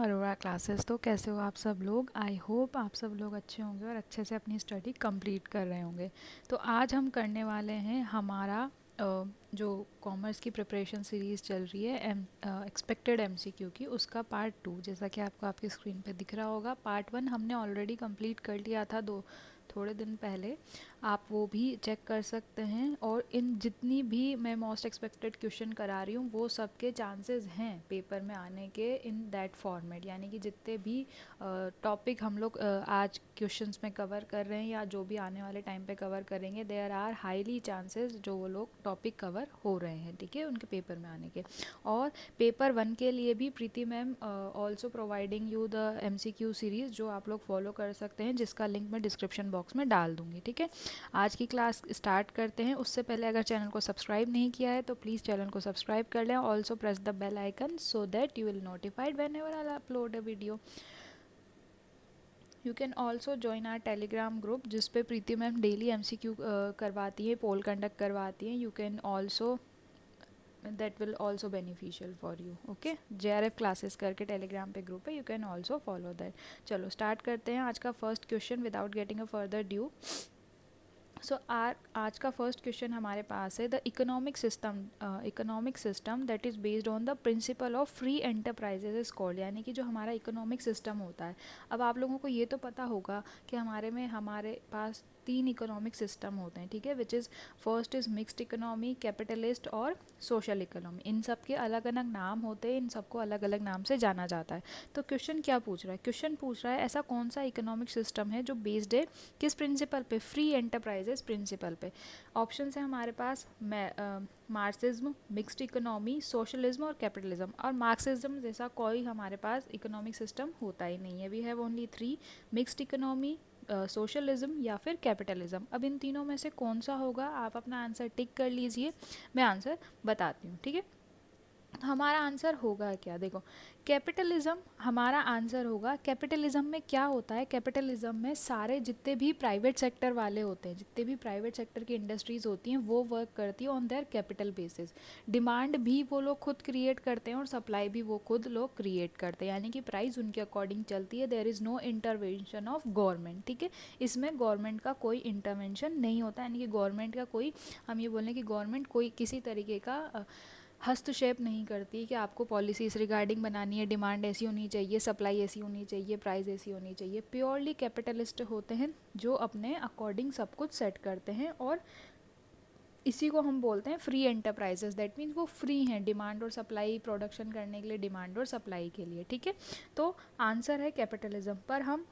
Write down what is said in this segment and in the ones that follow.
Arora classes. तो कैसे हो आप सब लोग? आई होप आप सब लोग अच्छे होंगे और अच्छे से अपनी स्टडी कंप्लीट कर रहे होंगे। तो आज हम करने वाले हैं हमारा जो कॉमर्स की प्रिपरेशन सीरीज़ चल रही है एक्सपेक्टेड एमसीक्यू की, उसका पार्ट 2। जैसा कि आपको आपकी स्क्रीन पे दिख रहा होगा, पार्ट 1 हमने ऑलरेडी कंप्लीट कर लिया था थोड़े दिन पहले। आप वो भी चेक कर सकते हैं। और इन जितनी भी मैं मोस्ट एक्सपेक्टेड क्वेश्चन करा रही हूँ वो सबके चांसेस हैं पेपर में आने के इन दैट फॉर्मेट। यानी कि जितने भी टॉपिक हम लोग आज क्वेश्चंस में कवर कर रहे हैं या जो भी आने वाले टाइम पे कवर करेंगे, देयर आर हाईली चांसेस जो वो लोग टॉपिक कवर हो रहे हैं, ठीक है, उनके पेपर में आने के। और पेपर 1 के लिए भी Preeti ma'am also providing you the MCQ series, जो आप लोग फॉलो कर सकते हैं, जिसका लिंक मैं डिस्क्रिप्शन बॉक्स में डाल दूँगी, ठीक है। आज की क्लास स्टार्ट करते हैं। उससे पहले अगर चैनल को सब्सक्राइब नहीं किया है तो प्लीज़ चैनल को सब्सक्राइब कर लें। Also press the bell icon so that you will notified whenever I upload a video. You can also join our Telegram group, जिस पे प्रीति मैम डेली एमसीक्यू करवाती हैं, पोल कंडक्ट करवाती हैं। You can also that will also beneficial for you. Okay, JRF classes करके Telegram पे group है, you can also follow that. चलो स्टार्ट करते हैं आज का first question without getting a further due. So आज का फर्स्ट क्वेश्चन हमारे पास है, the economic system that is based on the principle of free enterprises is called. यानी कि जो हमारा इकोनॉमिक सिस्टम होता है, अब आप लोगों को ये तो पता होगा कि हमारे पास 3 इकोनॉमिक सिस्टम होते हैं, ठीक है, which is first is mixed economy, capitalist और सोशल इकोनॉमी। इन सब के अलग अलग नाम होते हैं, इन सबको अलग अलग नाम से जाना जाता है। तो क्वेश्चन क्या पूछ रहा है? क्वेश्चन पूछ रहा है ऐसा कौन सा इकोनॉमिक सिस्टम है जो बेस्ड है किस प्रिंसिपल पे? फ्री एंटरप्राइजेस प्रिंसिपल पे। ऑप्शन है हमारे पास मार्क्सिज्म, मिक्स्ड इकोनॉमी, सोशलिज्म और कैपिटलिज्म। और मार्क्सिज्म जैसा कोई हमारे पास इकोनॉमिक सिस्टम होता ही नहीं है। We have only 3, mixed economy, socialism या फिर कैपिटलिज्म। अब इन तीनों में से कौन सा होगा, आप अपना आंसर टिक कर लीजिए, मैं आंसर बताती हूँ, ठीक है। तो हमारा आंसर होगा क्या? देखो, कैपिटलिज्म हमारा आंसर होगा। कैपिटलिज्म में क्या होता है? कैपिटलिज्म में सारे जितने भी प्राइवेट सेक्टर वाले होते हैं, जितने भी प्राइवेट सेक्टर की इंडस्ट्रीज़ होती हैं, वो वर्क करती है on their capital basis. Demand भी वो लोग खुद क्रिएट करते हैं और सप्लाई भी वो खुद लोग क्रिएट करते हैं, यानी कि प्राइस उनके अकॉर्डिंग चलती है। There is no intervention of government, ठीक है। इसमें गवर्नमेंट का कोई इंटरवेंशन नहीं होता, यानी कि गवर्नमेंट का कोई, हम ये बोलें कि गवर्नमेंट कोई किसी तरीके का हस्तक्षेप नहीं करती कि आपको पॉलिसीज़ रिगार्डिंग बनानी है, डिमांड ऐसी होनी चाहिए, सप्लाई ऐसी होनी चाहिए, प्राइस ऐसी होनी चाहिए। प्योरली कैपिटलिस्ट होते हैं जो अपने अकॉर्डिंग सब कुछ सेट करते हैं, और इसी को हम बोलते हैं फ्री एंटरप्राइजेस। दैट मीन्स वो फ्री हैं डिमांड और सप्लाई प्रोडक्शन करने के लिए, डिमांड और सप्लाई के लिए, ठीक है। तो आंसर है कैपिटलिज्म। पर हम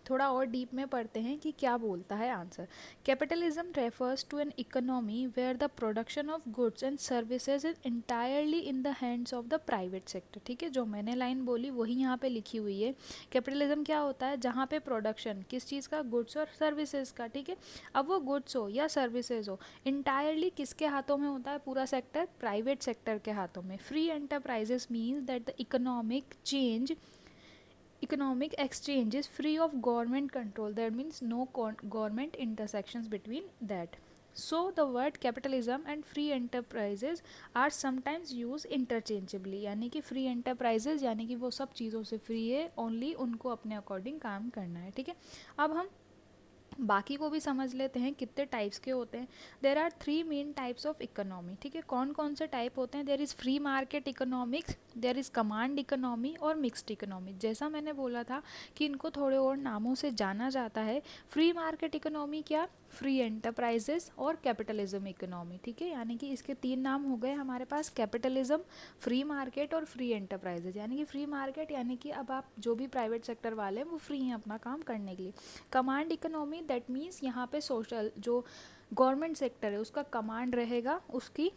थोड़ा और डीप में पढ़ते हैं कि क्या बोलता है answer. Capitalism refers to an economy where the production of goods and services is entirely in the hands of the private sector, ठीक है। जो मैंने लाइन बोली वही यहाँ पे लिखी हुई है। कैपिटलिज्म क्या होता है? जहाँ पे प्रोडक्शन किस चीज़ का? गुड्स और सर्विसेज का, ठीक है। अब वो गुड्स हो या सर्विसेज हो, इंटायरली किसके हाथों में होता है? पूरा सेक्टर प्राइवेट सेक्टर के हाथों में। Free enterprises means that the economic exchange is free of government control. That means no government intersections between that. So the word capitalism and free enterprises are sometimes used interchangeably. यानी कि free enterprises यानी कि वो सब चीज़ों से free है, only उनको अपने according काम करना है, ठीक है। अब हम बाकी को भी समझ लेते हैं कितने टाइप्स के होते हैं। There are 3 main types of economy, ठीक है। कौन कौन से टाइप होते हैं? There is free market economics, there is command economy और मिक्स्ड इकोनॉमी। जैसा मैंने बोला था कि इनको थोड़े और नामों से जाना जाता है। फ्री मार्केट इकोनॉमी क्या? फ्री एंटरप्राइजेस और कैपिटलिज्म इकोनॉमी, ठीक है। यानी कि इसके 3 नाम हो गए हमारे पास, कैपिटलिज्म, फ्री मार्केट और फ्री एंटरप्राइजेस। यानी कि फ्री मार्केट यानी कि अब आप जो भी प्राइवेट सेक्टर वाले हैं वो फ्री हैं अपना काम करने के लिए। कमांड इकोनॉमी दैट मीन्स यहाँ पे सोशल जो गवर्नमेंट सेक्टर है उसका कमांड रहेगा, उसकी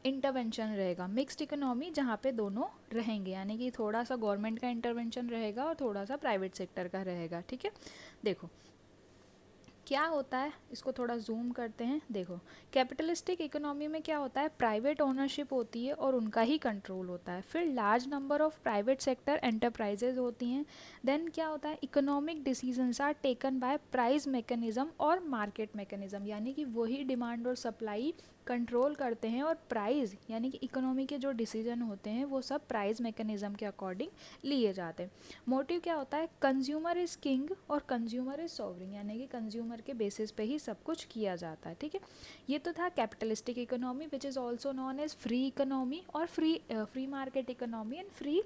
इंटरवेंशन रहेगा। मिक्स्ड इकोनॉमी जहाँ पे दोनों रहेंगे, यानी कि थोड़ा सा गवर्नमेंट का इंटरवेंशन रहेगा और थोड़ा सा प्राइवेट सेक्टर का रहेगा, ठीक है। देखो क्या होता है, इसको थोड़ा जूम करते हैं। देखो, कैपिटलिस्टिक इकोनॉमी में क्या होता है? प्राइवेट ओनरशिप होती है और उनका ही कंट्रोल होता है। फिर large number of private sector enterprises होती हैं। देन क्या होता है? Economic decisions are taken by price mechanism और मार्केट मैकेनिज्म, यानी कि वही डिमांड और सप्लाई कंट्रोल करते हैं और प्राइस यानी कि इकोनॉमी के जो डिसीजन होते हैं वो सब प्राइस मैकेनिज्म के अकॉर्डिंग लिए जाते हैं। मोटिव क्या होता है, कंज्यूमर इज़ किंग और कंज्यूमर इज़ सॉवरिंग, यानी कि कंज्यूमर के बेसिस पे ही सब कुछ किया जाता है, ठीक है। ये तो था capitalistic economy which is also known as free economy और free market economy and free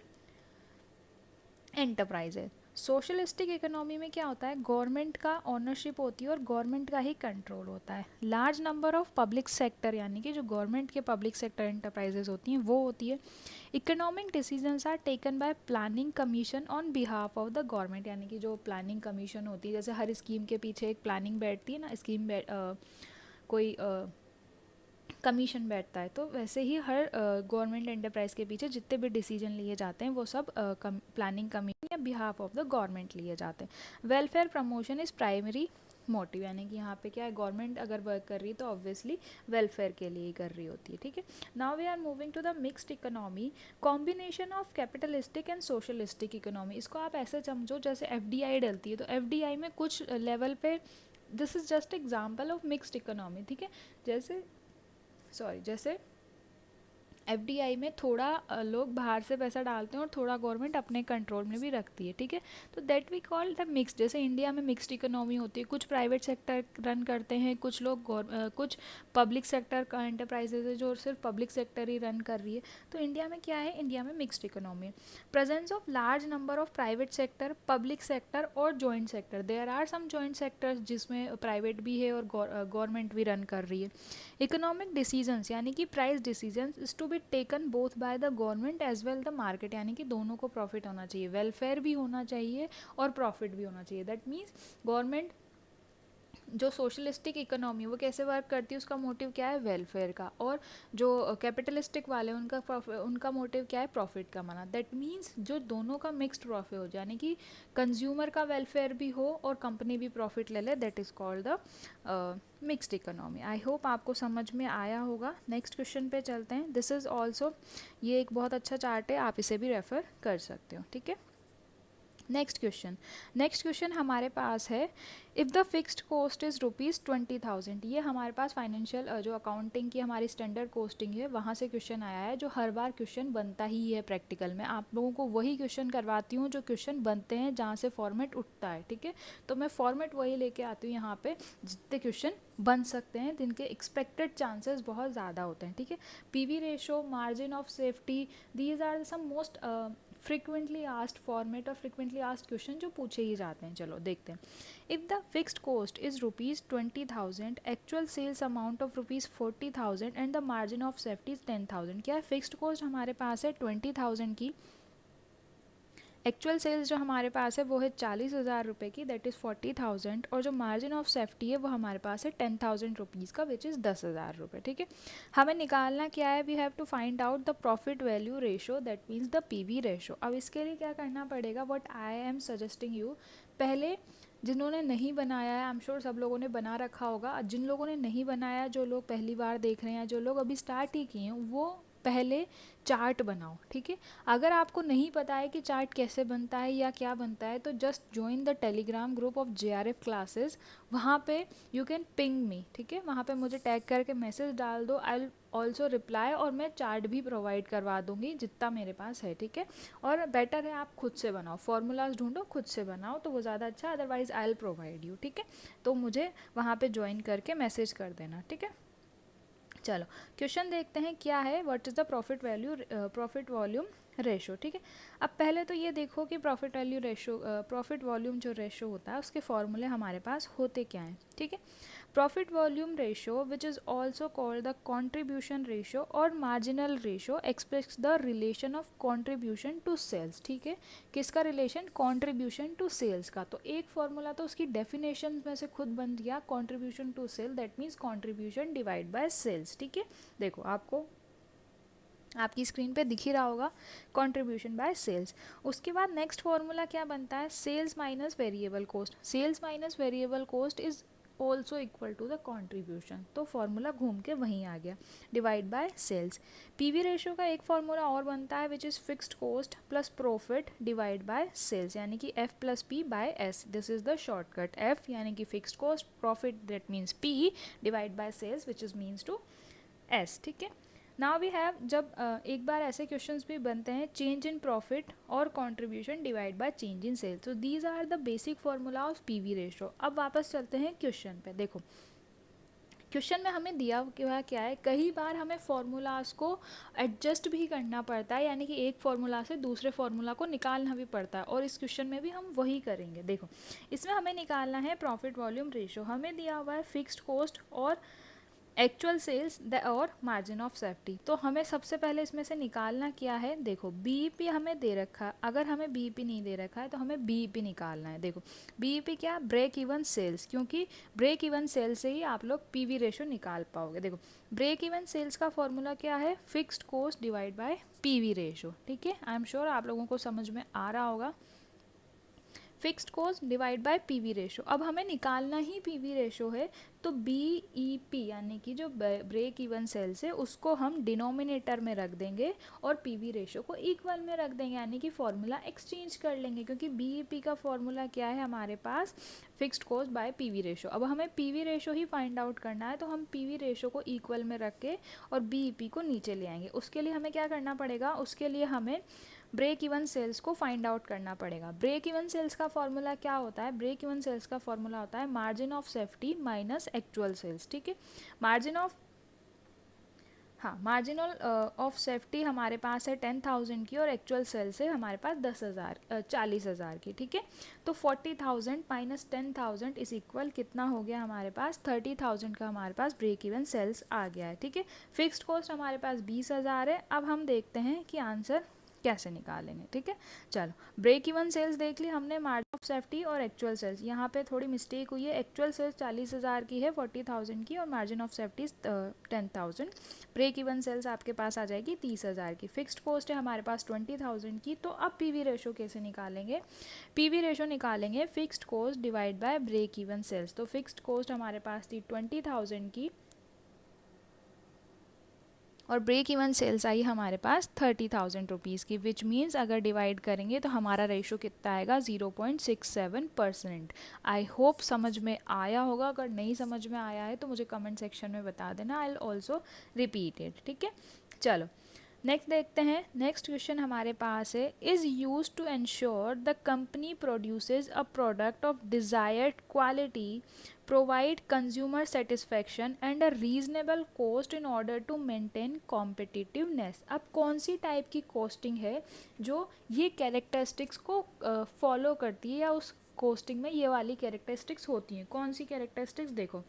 enterprises. Socialistic economy में क्या होता है, गवर्नमेंट का ऑनरशिप होती है और गवर्नमेंट का ही कंट्रोल होता है। Large number of public sector यानी कि जो गवर्नमेंट के पब्लिक सेक्टर एंटरप्राइजेज होती हैं वो होती है। Economic decisions are taken by planning commission on behalf of the government, यानी कि जो प्लानिंग कमीशन होती है, जैसे हर स्कीम के पीछे एक प्लानिंग बैठती है ना, कोई कमीशन बैठता है, तो वैसे ही हर गवर्नमेंट एंटरप्राइज के पीछे जितने भी डिसीजन लिए जाते हैं वो सब प्लानिंग कमीशन या बिहाफ ऑफ द गवर्नमेंट लिए जाते हैं। Welfare promotion is primary motive, यानी कि यहाँ पे क्या है, गवर्नमेंट अगर वर्क कर रही है तो ऑब्वियसली वेलफेयर के लिए ही कर रही होती है, ठीक है। Now we are moving to the mixed economy, combination of capitalistic and socialistic economy. इसको आप ऐसे समझो जैसे एफडीआई डलती है, तो एफडीआई में कुछ लेवल पे, this is just example of mixed economy, ठीक है। जैसे एफडीआई में थोड़ा लोग बाहर से पैसा डालते हैं और थोड़ा गवर्नमेंट अपने कंट्रोल में भी रखती है, ठीक है। तो that we call the mix. जैसे इंडिया में मिक्स्ड इकोनॉमी होती है, कुछ प्राइवेट सेक्टर रन करते हैं, कुछ लोग कुछ पब्लिक सेक्टर का एंटरप्राइजेज है जो सिर्फ पब्लिक सेक्टर ही रन कर रही है। तो इंडिया में क्या है, इंडिया में मिक्स्ड इकोनॉमी है। Presence of large number of private sector, public sector और joint sector. There are some joint sectors जिसमें प्राइवेट भी है और गवर्नमेंट भी रन कर रही है। इकोनॉमिक डिसीजंस यानी कि price decisions is to be taken both by the government as well the market, यानी कि दोनों को प्रॉफिट होना चाहिए, वेलफेयर भी होना चाहिए और प्रॉफिट भी होना चाहिए। दैट मीन्स गवर्नमेंट, जो सोशलिस्टिक इकोनॉमी वो कैसे वर्क करती है, उसका मोटिव क्या है, वेलफेयर का, और जो कैपिटलिस्टिक वाले उनका मोटिव क्या है, प्रॉफिट कमाना। दैट मीन्स जो दोनों का मिक्स्ड प्रॉफिट हो, यानी कि कंज्यूमर का वेलफेयर भी हो और कंपनी भी प्रॉफिट ले ले, that is called the mixed economy. I hope आपको समझ में आया होगा। नेक्स्ट क्वेश्चन पे चलते हैं। दिस इज़ ऑल्सो, ये एक बहुत अच्छा चार्ट है, आप इसे भी रेफर कर सकते हो, ठीक है। नेक्स्ट क्वेश्चन हमारे पास है, if the fixed cost is ₹20,000। ये हमारे पास फाइनेंशियल जो अकाउंटिंग की हमारी स्टैंडर्ड कोस्टिंग है वहाँ से क्वेश्चन आया है, जो हर बार क्वेश्चन बनता ही है प्रैक्टिकल में। आप लोगों को वही क्वेश्चन करवाती हूँ जो क्वेश्चन बनते हैं, जहाँ से फॉर्मेट उठता है, ठीक है। तो मैं फॉर्मेट वही लेके आती हूँ यहाँ पे जितने क्वेश्चन बन सकते हैं, जिनके एक्सपेक्टेड चांसेस बहुत ज़्यादा होते हैं, ठीक है। PV ratio, margin of safety, these are some most frequently asked format और फ्रिक्वेंटली आस्क्ड क्वेश्चन जो पूछे ही जाते हैं। चलो देखते हैं। If the fixed cost is ₹20,000, actual sales amount of ₹40,000 and the margin of safety is 10,000। क्या है, फिक्स्ड कॉस्ट हमारे पास है 20,000 की, एक्चुअल सेल्स जो हमारे पास है वो है 40,000 रुपये की, दैट इज़ 40,000, और जो मार्जिन ऑफ सेफ्टी है वो हमारे पास है 10,000 रुपीज़ का, विच इज़ 10,000 रुपये, ठीक है। हमें निकालना क्या है, we have to find out the profit value ratio, that means the PV ratio. अब इसके लिए क्या करना पड़ेगा, what I am suggesting you, पहले जिन्होंने नहीं बनाया है, आई एम श्योर सब लोगों ने बना रखा होगा, जिन लोगों ने नहीं बनाया, जो लोग पहली बार देख रहे हैं, जो लोग अभी स्टार्ट ही किए हैं, वो पहले चार्ट बनाओ, ठीक है। अगर आपको नहीं पता है कि चार्ट कैसे बनता है या क्या बनता है, तो just join the Telegram group of JRF classes. वहाँ पे यू कैन पिंग मी, ठीक है, वहाँ पे मुझे टैग करके मैसेज डाल दो, आई ऑल्सो रिप्लाई, और मैं चार्ट भी प्रोवाइड करवा दूंगी जितना मेरे पास है, ठीक है। और बेटर है आप खुद से बनाओ, फॉर्मूलाज ढूंढो, खुद से बनाओ तो वो ज़्यादा अच्छा, otherwise I will provide you, ठीक है। तो मुझे वहाँ पे ज्वाइन करके मैसेज कर देना, ठीक है। चलो क्वेश्चन देखते हैं क्या है, what is the profit volume ratio, ठीक है। अब पहले तो ये देखो कि प्रॉफिट वॉल्यूम जो रेशो होता है उसके फॉर्मूले हमारे पास होते क्या हैं, ठीक है। Profit volume ratio which is also called the contribution ratio और marginal ratio express the relation of contribution to sales, ठीक है। किसका रिलेशन, कॉन्ट्रीब्यूशन टू सेल्स का। तो एक फॉर्मूला तो उसकी डेफिनेशन में से खुद बन गया, contribution to sale, that means contribution divide by sales, ठीक है। देखो आपको आपकी स्क्रीन पे दिख ही रहा होगा, कंट्रीब्यूशन बाय सेल्स। उसके बाद नेक्स्ट फॉर्मूला क्या बनता है, sales minus variable cost. Sales minus variable cost is also equal to the contribution, तो फॉर्मूला घूम के वहीं आ गया, divide by sales. PV ratio का एक फॉर्मूला और बनता है which is fixed cost plus profit divide by sales, यानी कि F plus P by S, this is the shortcut. F यानी कि fixed cost, profit that means P divide by sales which is means to S, ठीक है। Now we have, जब एक बार ऐसे questions भी बनते हैं, चेंज इन प्रॉफिट और contribution divide by change in sales, तो these are the basic formula of PV ratio. अब वापस चलते हैं क्वेश्चन पे। देखो क्वेश्चन में हमें दिया हुआ क्या है, कई बार हमें फार्मूलाज को एडजस्ट भी करना पड़ता है, यानी कि एक फार्मूला से दूसरे फार्मूला को निकालना भी पड़ता है, और इस क्वेश्चन में भी हम वही करेंगे। देखो इसमें हमें निकालना है प्रॉफिट वॉल्यूम रेशो, हमें दिया हुआ है फिक्स्ड कॉस्ट और एक्चुअल सेल्स और मार्जिन ऑफ सेफ्टी। तो हमें सबसे पहले इसमें से निकालना क्या है, देखो बीईपी हमें दे रखा है, अगर हमें बीईपी नहीं दे रखा है तो हमें बीईपी निकालना है। देखो बीईपी क्या, ब्रेक इवन सेल्स, क्योंकि ब्रेक इवन सेल्स से ही आप लोग पीवी रेशो निकाल पाओगे। देखो ब्रेक इवन सेल्स का फॉर्मूला क्या है, fixed cost divide bye PV ratio, ठीक है। आई एम श्योर आप लोगों को समझ में आ रहा होगा। Fixed cost divide bye PV ratio, अब हमें निकालना ही पीवी रेशो है, तो बीईपी यानी कि जो ब्रेक इवन सेल्स है उसको हम डिनोमिनेटर में रख देंगे और पीवी रेशो को इक्वल में रख देंगे, यानी कि फॉर्मूला एक्सचेंज कर लेंगे, क्योंकि बीईपी का फॉर्मूला क्या है हमारे पास, fixed cost by PV ratio. अब हमें पीवी रेशो ही फाइंड आउट करना है, तो हम पीवी रेशो को इक्वल में रख के और बीईपी को नीचे ले आएंगे। उसके लिए हमें क्या करना पड़ेगा, उसके लिए हमें ब्रेक इवन सेल्स को फाइंड आउट करना पड़ेगा। ब्रेक इवन सेल्स का फॉर्मूला क्या होता है, ब्रेक इवन सेल्स का फॉर्मूला होता है margin of safety minus actual sales, ठीक है। Margin of margin of safety हमारे पास है 10,000 की और एक्चुअल सेल्स है हमारे पास 40,000 की, ठीक है। तो 40,000 माइनस 10,000 इज इक्वल कितना हो गया हमारे पास, 30,000 का हमारे पास ब्रेक इवन सेल्स आ गया है, ठीक है। फिक्स्ड कॉस्ट हमारे पास 20,000 है। अब हम देखते हैं कि आंसर कैसे निकालेंगे, ठीक है। चलो ब्रेक इवन सेल्स देख ली हमने, मार्जिन ऑफ सेफ्टी और एक्चुअल सेल्स, यहाँ पे थोड़ी मिस्टेक हुई है, एक्चुअल सेल्स 40,000 की है, 40,000 की, और margin of safety 10,000। Break even sales आपके पास आ जाएगी 30,000 की। फिक्स्ड कॉस्ट है हमारे पास 20,000 की। तो अब पीवी रेशो कैसे निकालेंगे, पीवी रेशो निकालेंगे fixed cost divide by break even sales. तो फिक्स्ड कॉस्ट हमारे पास थी 20,000 की और ब्रेक इवन सेल्स आई हमारे पास 30,000 रुपीज़ की, विच मीन्स अगर डिवाइड करेंगे तो हमारा रेशो कितना आएगा, 0.67%। आई होप समझ में आया होगा, अगर नहीं समझ में आया है तो मुझे कमेंट सेक्शन में बता देना, I will also repeat it, ठीक है। चलो नेक्स्ट देखते हैं। नेक्स्ट क्वेश्चन हमारे पास है, is use to ensure the company produces a product of desired quality, provide consumer satisfaction and a reasonable cost in order to maintain competitiveness। अब कौन सी टाइप की कॉस्टिंग है जो ये कैरेक्टरिस्टिक्स को फॉलो करती है, या उस कॉस्टिंग में ये वाली कैरेक्टरिस्टिक्स होती हैं, कौन सी कैरेक्टरिस्टिक्स, देखो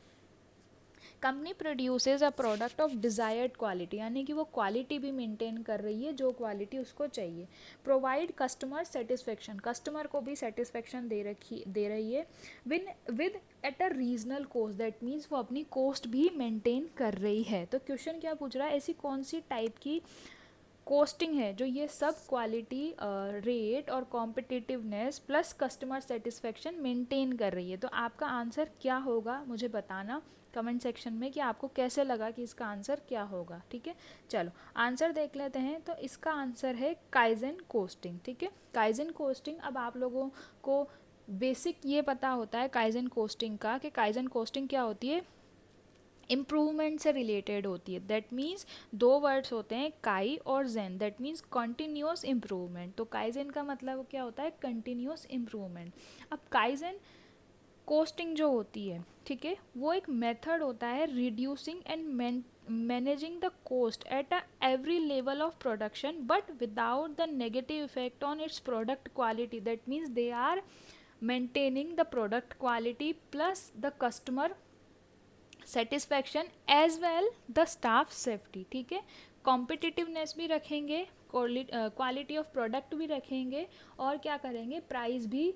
company produces a product of desired quality, यानी कि वो क्वालिटी भी मेंटेन कर रही है जो क्वालिटी उसको चाहिए। प्रोवाइड कस्टमर सेटिस्फेक्शन, कस्टमर को भी सेटिस्फेक्शन दे रही है with at a regional cost, that means वो अपनी कॉस्ट भी मेंटेन कर रही है। तो क्वेश्चन क्या पूछ रहा है, ऐसी कौन सी टाइप की कॉस्टिंग है जो ये सब क्वालिटी, रेट और competitiveness plus customer satisfaction maintain कर रही है। तो आपका आंसर क्या होगा मुझे बताना कमेंट सेक्शन में कि आपको कैसे लगा कि इसका आंसर क्या होगा, ठीक है। चलो आंसर देख लेते हैं। तो इसका आंसर है काइजन कोस्टिंग, ठीक है। काइजन कोस्टिंग, अब आप लोगों को बेसिक ये पता होता है काइजन कोस्टिंग का, कि काइजन कोस्टिंग क्या होती है, इम्प्रूवमेंट से रिलेटेड होती है। दैट मीन्स दो वर्ड्स होते हैं, काई और जेन, दैट मीन्स कंटिन्यूस इम्प्रूवमेंट। तो काइजेन का मतलब क्या होता है, कंटिन्यूस इम्प्रूवमेंट। अब काइजेन कोस्टिंग जो होती है, ठीक है, वो एक मेथड होता है reducing and managing the cost at every level of production but without the negative effect on its product quality. That means they are maintaining the product quality plus the customer satisfaction as well the staff safety, ठीक है। Competitiveness भी रखेंगे, quality of product भी रखेंगे, और क्या करेंगे, price भी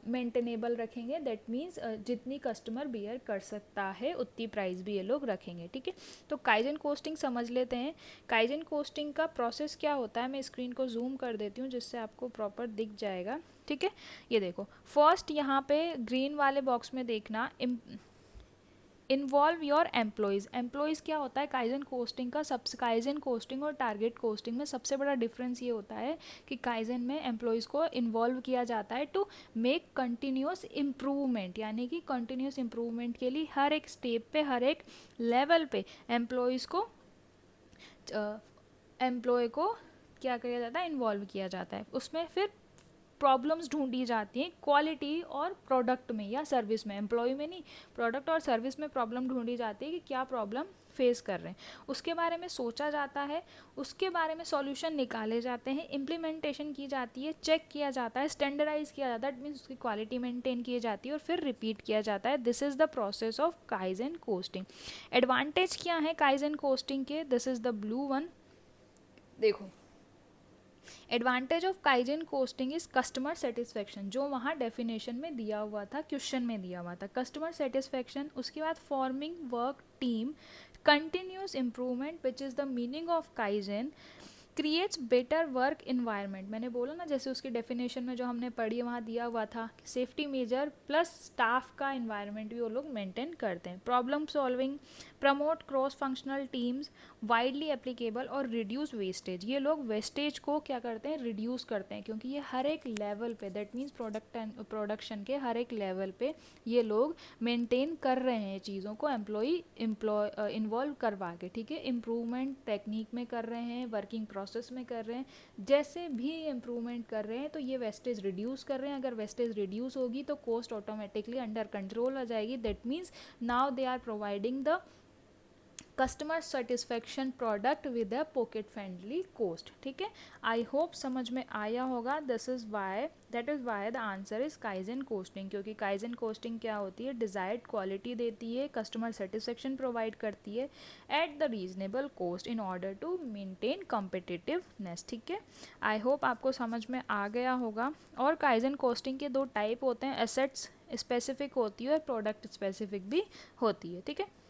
मेंटेनेबल रखेंगे। दैट मीन्स जितनी कस्टमर बियर कर सकता है उतनी प्राइस भी ये लोग रखेंगे, ठीक है। तो काइजन कोस्टिंग समझ लेते हैं। काइजन कोस्टिंग का प्रोसेस क्या होता है, मैं स्क्रीन को जूम कर देती हूँ जिससे आपको प्रॉपर दिख जाएगा, ठीक है। ये देखो फर्स्ट यहाँ पे ग्रीन वाले बॉक्स में देखना, इन्वॉल्व योर एम्प्लॉयज़। एम्प्लॉयज़ क्या होता है, काइजन कोस्टिंग का सबसे, काइजन कोस्टिंग और टारगेट कोस्टिंग में सबसे बड़ा डिफरेंस ये होता है कि काइजन में एम्प्लॉयज़ को इन्वॉल्व किया जाता है टू मेक कंटिन्यूस इम्प्रूवमेंट, यानी कि कंटिन्यूस इम्प्रूवमेंट के लिए हर एक स्टेप पे, हर एक लेवल पे एम्प्लॉयज़ को एम्प्लॉय को क्या किया जाता है, इन्वॉल्व किया जाता है उसमें। फिर प्रॉब्लम्स ढूंढी जाती हैं क्वालिटी और प्रोडक्ट में या सर्विस में, एम्प्लॉय में नहीं, प्रोडक्ट और सर्विस में प्रॉब्लम ढूंढी जाती है कि क्या प्रॉब्लम फेस कर रहे हैं, उसके बारे में सोचा जाता है, उसके बारे में सॉल्यूशन निकाले जाते हैं, इम्प्लीमेंटेशन की जाती है, चेक किया जाता है, स्टैंडर्डाइज किया जाता है, मीन्स उसकी क्वालिटी मेंटेन की जाती है और फिर रिपीट किया जाता है। This is the process of kaizen costing. Advantage क्या है काइजन कोस्टिंग के, this is the blue one. देखो, advantage of kaizen costing is customer satisfaction, जो वहाँ डेफिनेशन में दिया हुआ था, क्वेश्चन में दिया हुआ था, कस्टमर सेटिस्फेक्शन। उसके बाद forming work team, continuous improvement which is the meaning of kaizen, creates better work environment. मैंने बोला ना, जैसे उसकी डेफिनेशन में जो हमने पढ़ी है वहाँ दिया हुआ था, सेफ्टी मेजर प्लस स्टाफ का इन्वायरमेंट भी वो लोग मेंटेन करते हैं। Problem solving, promote cross functional teams, widely applicable और रिड्यूस वेस्टेज। ये लोग वेस्टेज को क्या करते हैं, रिड्यूस करते हैं, क्योंकि ये हर एक लेवल पे, that means product and production के हर एक लेवल पे ये लोग मेंटेन कर रहे हैं चीज़ों को, एम्प्लॉय इन्वॉल्व करवा के, ठीक है। इम्प्रूवमेंट टेक्निक में कर रहे हैं, वर्किंग प्रोसेस में कर रहे हैं, जैसे भी इम्प्रूवमेंट कर रहे हैं तो ये वेस्टेज रिड्यूस कर रहे हैं। अगर वेस्टेज रिड्यूस होगी तो कॉस्ट ऑटोमेटिकली अंडर कंट्रोल आ जाएगी। That means now they are providing the customer satisfaction product with a pocket friendly cost, ठीक है। आई होप समझ में आया होगा। This is why, that is why the answer is kaizen costing, क्योंकि kaizen costing क्या होती है, डिज़ायर्ड क्वालिटी देती है, कस्टमर सेटिस्फेक्शन प्रोवाइड करती है at the reasonable cost in order to maintain competitiveness, ठीक है। आई होप आपको समझ में आ गया होगा। और काइजन कोस्टिंग के दो टाइप होते हैं, एसेट्स स्पेसिफिक होती है और प्रोडक्ट स्पेसिफिक भी होती है, ठीक है।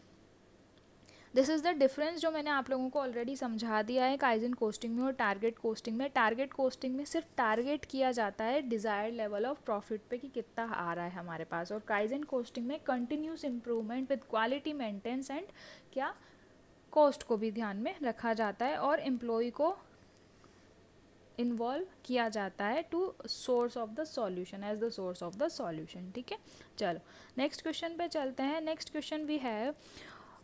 दिस इज़ द डिफरेंस जो मैंने आप लोगों को ऑलरेडी समझा दिया है काइजन कोस्टिंग में और टारगेट कोस्टिंग में। टारगेट कोस्टिंग में सिर्फ टारगेट किया जाता है डिज़ायर्ड लेवल ऑफ प्रॉफिट पे कि कितना आ रहा है हमारे पास, और काइजन कोस्टिंग में continuous improvement with quality maintenance and क्या कॉस्ट को भी ध्यान में रखा जाता है और एम्प्लॉय को इन्वॉल्व किया जाता है to source of the solution, as the source of the solution, ठीक है। चलो नेक्स्ट क्वेश्चन पे चलते हैं। Next question we have,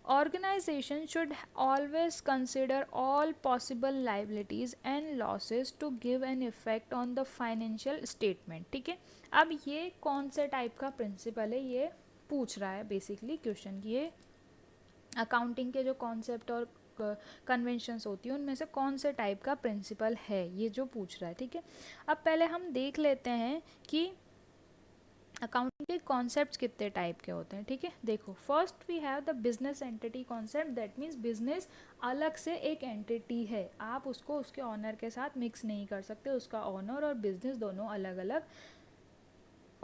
organization should always consider all possible liabilities and losses to give an effect on the financial statement, ठीक है। अब ये कौन से टाइप का प्रिंसिपल है, ये पूछ रहा है बेसिकली क्वेश्चन की, ये अकाउंटिंग के जो कॉन्सेप्ट और कन्वेंशंस होती हैं उनमें से कौन से टाइप का प्रिंसिपल है, ये जो पूछ रहा है, ठीक है। अब पहले हम देख लेते हैं कि अकाउंटिंग के कॉन्सेप्ट्स कितने टाइप के होते हैं, ठीक है। देखो, first we have the business entity concept, that means business अलग से एक एंटिटी है, आप उसको उसके ऑनर के साथ मिक्स नहीं कर सकते, उसका ऑनर और बिजनेस दोनों अलग अलग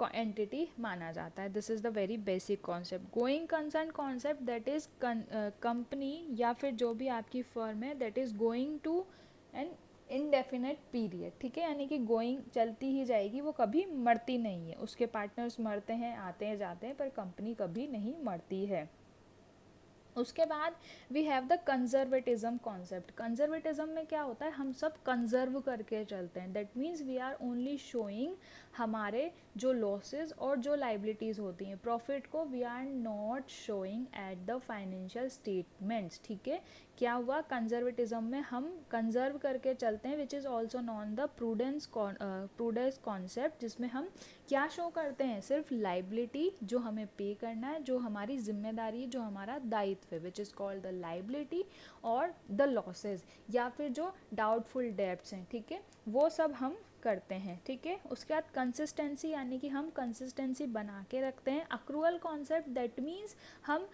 एंटिटी माना जाता है। This is the very basic concept. Going concern concept, that is company या फिर जो भी आपकी फर्म है that is going to an indefinite period, ठीक है, यानी कि गोइंग चलती ही जाएगी, वो कभी मरती नहीं है। उसके पार्टनर्स मरते हैं, आते हैं, जाते हैं, पर कंपनी कभी नहीं मरती है। उसके बाद we have the conservatism concept. Conservatism में क्या होता है, हम सब कंजर्व करके चलते हैं, that means we are only showing हमारे जो लॉसेस और जो लाइबिलिटीज़ होती हैं, प्रॉफिट को we are not showing at the financial statements, ठीक है। क्या हुआ, कंजर्वेटिज्म में हम कंजर्व करके चलते हैं, विच is also known the prudence concept, जिसमें हम क्या शो करते हैं, सिर्फ लाइबिलिटी जो हमें पे करना है, जो हमारी जिम्मेदारी है, जो हमारा दायित्व है, which is called the liability, और द लॉसेज या फिर जो डाउटफुल डेब्ट्स हैं, ठीक है, वो सब हम करते हैं, ठीक है। उसके बाद कंसिस्टेंसी, यानी कि हम कंसिस्टेंसी बना के रखते हैं। अक्रूअल कॉन्सेप्ट, दैट मीन्स हम